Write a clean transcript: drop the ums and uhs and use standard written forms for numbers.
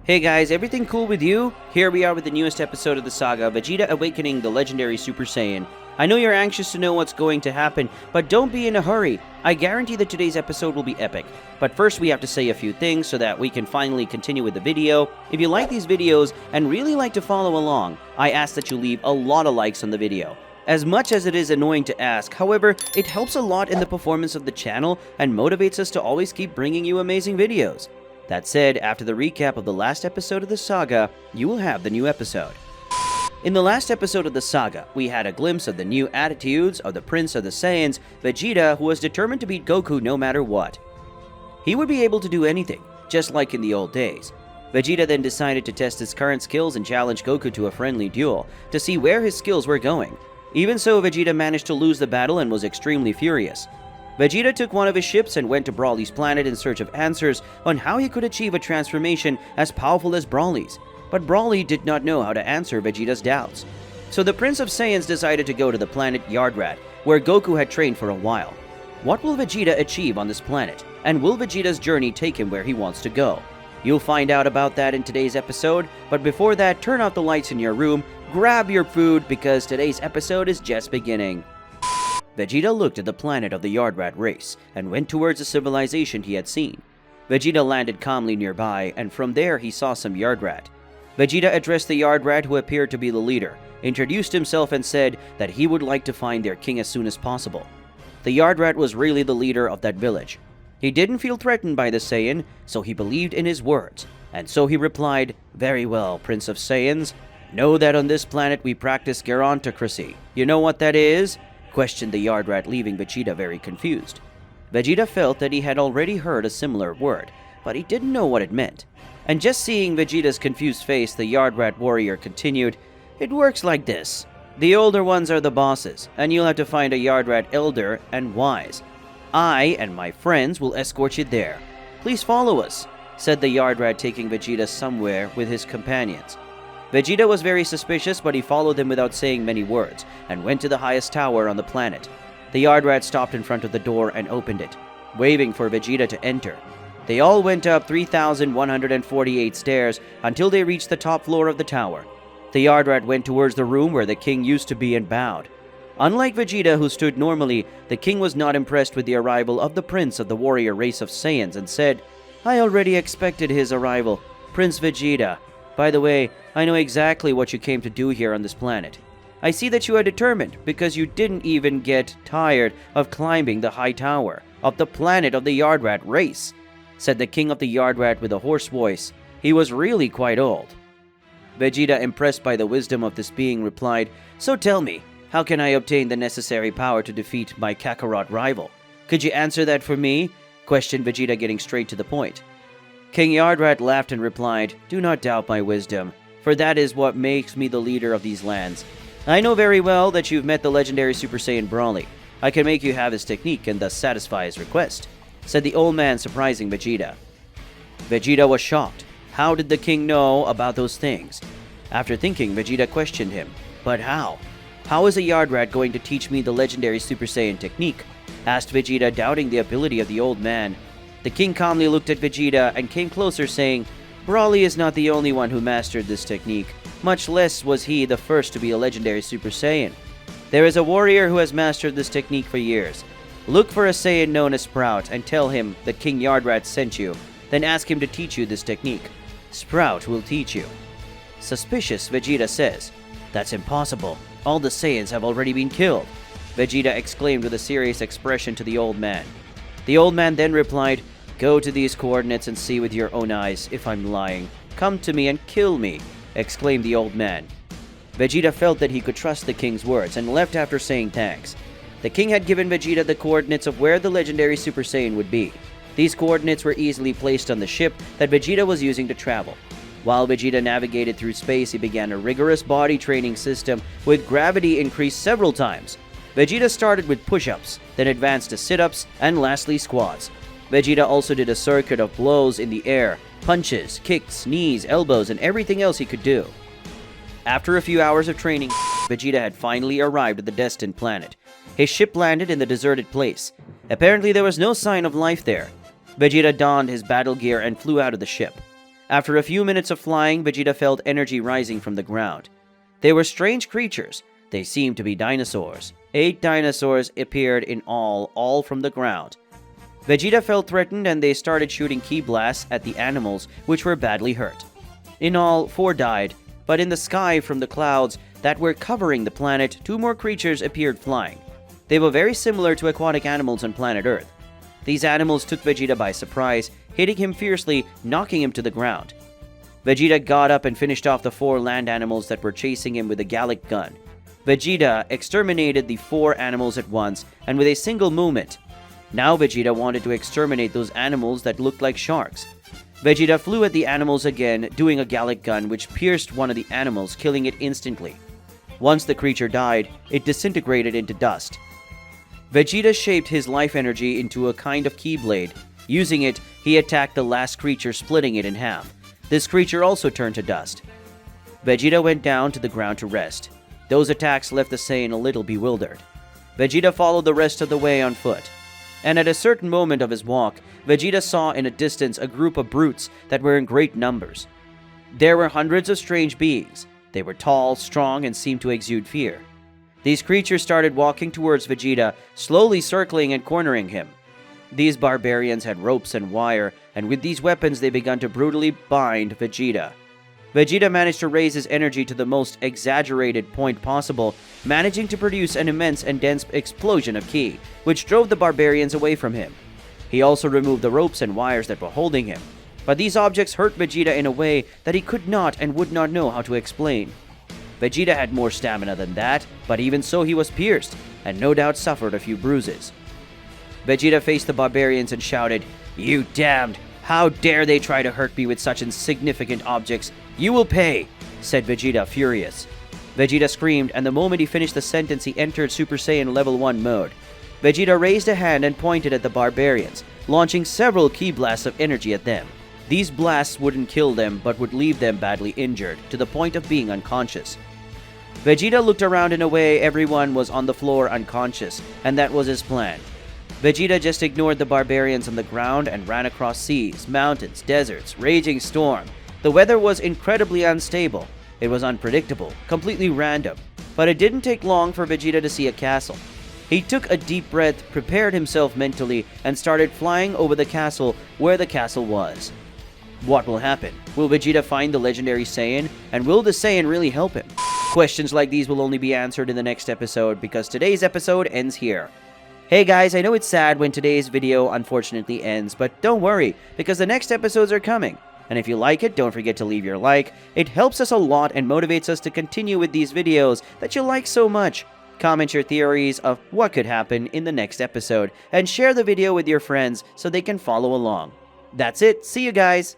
Hey guys, everything cool with you? Here we are with the newest episode of the saga, Vegeta awakening the legendary Super Saiyan. I know you're anxious to know what's going to happen, but don't be in a hurry. I guarantee that today's episode will be epic. But first we have to say a few things so that we can finally continue with the video. If you like these videos and really like to follow along, I ask that you leave a lot of likes on the video. As much as it is annoying to ask, however, it helps a lot in the performance of the channel and motivates us to always keep bringing you amazing videos. That said, after the recap of the last episode of the saga, you will have the new episode. In the last episode of the saga, we had a glimpse of the new attitudes of the Prince of the Saiyans, Vegeta, who was determined to beat Goku no matter what. He would be able to do anything, just like in the old days. Vegeta then decided to test his current skills and challenge Goku to a friendly duel, to see where his skills were going. Even so, Vegeta managed to lose the battle and was extremely furious. Vegeta took one of his ships and went to Broly's planet in search of answers on how he could achieve a transformation as powerful as Broly's. But Broly did not know how to answer Vegeta's doubts. So the Prince of Saiyans decided to go to the planet Yardrat, where Goku had trained for a while. What will Vegeta achieve on this planet? And will Vegeta's journey take him where he wants to go? You'll find out about that in today's episode, but before that, turn out the lights in your room, grab your food, because today's episode is just beginning. Vegeta looked at the planet of the Yardrat race and went towards the civilization he had seen. Vegeta landed calmly nearby, and from there he saw some Yardrat. Vegeta addressed the Yardrat, who appeared to be the leader, introduced himself and said that he would like to find their king as soon as possible. The Yardrat was really the leader of that village. He didn't feel threatened by the Saiyan, so he believed in his words, and so he replied, "Very well, Prince of Saiyans. Know that on this planet we practice gerontocracy. You know what that is?" questioned the Yardrat, leaving Vegeta very confused. Vegeta felt that he had already heard a similar word, but he didn't know what it meant. And just seeing Vegeta's confused face, the Yardrat warrior continued, "It works like this. The older ones are the bosses, and you'll have to find a Yardrat elder and wise. I and my friends will escort you there. Please follow us," said the Yardrat, taking Vegeta somewhere with his companions. Vegeta was very suspicious, but he followed them without saying many words, and went to the highest tower on the planet. The Yardrat stopped in front of the door and opened it, waving for Vegeta to enter. They all went up 3,148 stairs until they reached the top floor of the tower. The Yardrat went towards the room where the king used to be and bowed. Unlike Vegeta, who stood normally, the king was not impressed with the arrival of the prince of the warrior race of Saiyans and said, "I already expected his arrival, Prince Vegeta. By the way, I know exactly what you came to do here on this planet. I see that you are determined because you didn't even get tired of climbing the high tower of the planet of the Yardrat race," said the king of the Yardrat with a hoarse voice. He was really quite old. Vegeta, impressed by the wisdom of this being, replied, "So tell me, how can I obtain the necessary power to defeat my Kakarot rival? Could you answer that for me?" questioned Vegeta, getting straight to the point. King Yardrat laughed and replied, "Do not doubt my wisdom, for that is what makes me the leader of these lands. I know very well that you've met the legendary Super Saiyan Broly. I can make you have his technique and thus satisfy his request," said the old man, surprising Vegeta. Vegeta was shocked. How did the king know about those things? After thinking, Vegeta questioned him. "But how? How is a Yardrat going to teach me the legendary Super Saiyan technique?" asked Vegeta, doubting the ability of the old man. The king calmly looked at Vegeta and came closer, saying, "Broly is not the only one who mastered this technique. Much less was he the first to be a legendary Super Saiyan. There is a warrior who has mastered this technique for years. Look for a Saiyan known as Sprout and tell him that King Yardrat sent you. Then ask him to teach you this technique. Sprout will teach you." Suspicious, Vegeta says, "That's impossible. All the Saiyans have already been killed," Vegeta exclaimed with a serious expression to the old man. The old man then replied, "Go to these coordinates and see with your own eyes if I'm lying. Come to me and kill me," exclaimed the old man. Vegeta felt that he could trust the king's words and left after saying thanks. The king had given Vegeta the coordinates of where the legendary Super Saiyan would be. These coordinates were easily placed on the ship that Vegeta was using to travel. While Vegeta navigated through space, he began a rigorous body training system with gravity increased several times. Vegeta started with push-ups, then advanced to sit-ups, and lastly squats. Vegeta also did a circuit of blows in the air, punches, kicks, knees, elbows, and everything else he could do. After a few hours of training, Vegeta had finally arrived at the destined planet. His ship landed in the deserted place. Apparently there was no sign of life there. Vegeta donned his battle gear and flew out of the ship. After a few minutes of flying, Vegeta felt energy rising from the ground. They were strange creatures. They seemed to be dinosaurs. 8 dinosaurs appeared in all from the ground. Vegeta felt threatened and they started shooting ki blasts at the animals, which were badly hurt. In all, 4 died, but in the sky from the clouds that were covering the planet, 2 more creatures appeared flying. They were very similar to aquatic animals on planet Earth. These animals took Vegeta by surprise, hitting him fiercely, knocking him to the ground. Vegeta got up and finished off the 4 land animals that were chasing him with a Gallic gun. Vegeta exterminated the 4 animals at once and with a single movement. Now Vegeta wanted to exterminate those animals that looked like sharks. Vegeta flew at the animals again, doing a Gallic gun which pierced one of the animals, killing it instantly. Once the creature died, it disintegrated into dust. Vegeta shaped his life energy into a kind of keyblade. Using it, he attacked the last creature, splitting it in half. This creature also turned to dust. Vegeta went down to the ground to rest. Those attacks left the Saiyan a little bewildered. Vegeta followed the rest of the way on foot. And at a certain moment of his walk, Vegeta saw in a distance a group of brutes that were in great numbers. There were hundreds of strange beings. They were tall, strong, and seemed to exude fear. These creatures started walking towards Vegeta, slowly circling and cornering him. These barbarians had ropes and wire, and with these weapons they began to brutally bind Vegeta. Vegeta managed to raise his energy to the most exaggerated point possible, managing to produce an immense and dense explosion of ki, which drove the barbarians away from him. He also removed the ropes and wires that were holding him, but these objects hurt Vegeta in a way that he could not and would not know how to explain. Vegeta had more stamina than that, but even so he was pierced, and no doubt suffered a few bruises. Vegeta faced the barbarians and shouted, "You damned! How dare they try to hurt me with such insignificant objects? You will pay!" said Vegeta, furious. Vegeta screamed, and the moment he finished the sentence he entered Super Saiyan Level 1 mode. Vegeta raised a hand and pointed at the barbarians, launching several ki blasts of energy at them. These blasts wouldn't kill them, but would leave them badly injured, to the point of being unconscious. Vegeta looked around in a way everyone was on the floor unconscious, and that was his plan. Vegeta just ignored the barbarians on the ground and ran across seas, mountains, deserts, raging storm. The weather was incredibly unstable. It was unpredictable, completely random. But it didn't take long for Vegeta to see a castle. He took a deep breath, prepared himself mentally, and started flying over the castle where the castle was. What will happen? Will Vegeta find the legendary Saiyan? And will the Saiyan really help him? Questions like these will only be answered in the next episode, because today's episode ends here. Hey guys, I know it's sad when today's video unfortunately ends, but don't worry, because the next episodes are coming. And if you like it, don't forget to leave your like. It helps us a lot and motivates us to continue with these videos that you like so much. Comment your theories of what could happen in the next episode, and share the video with your friends so they can follow along. That's it, see you guys!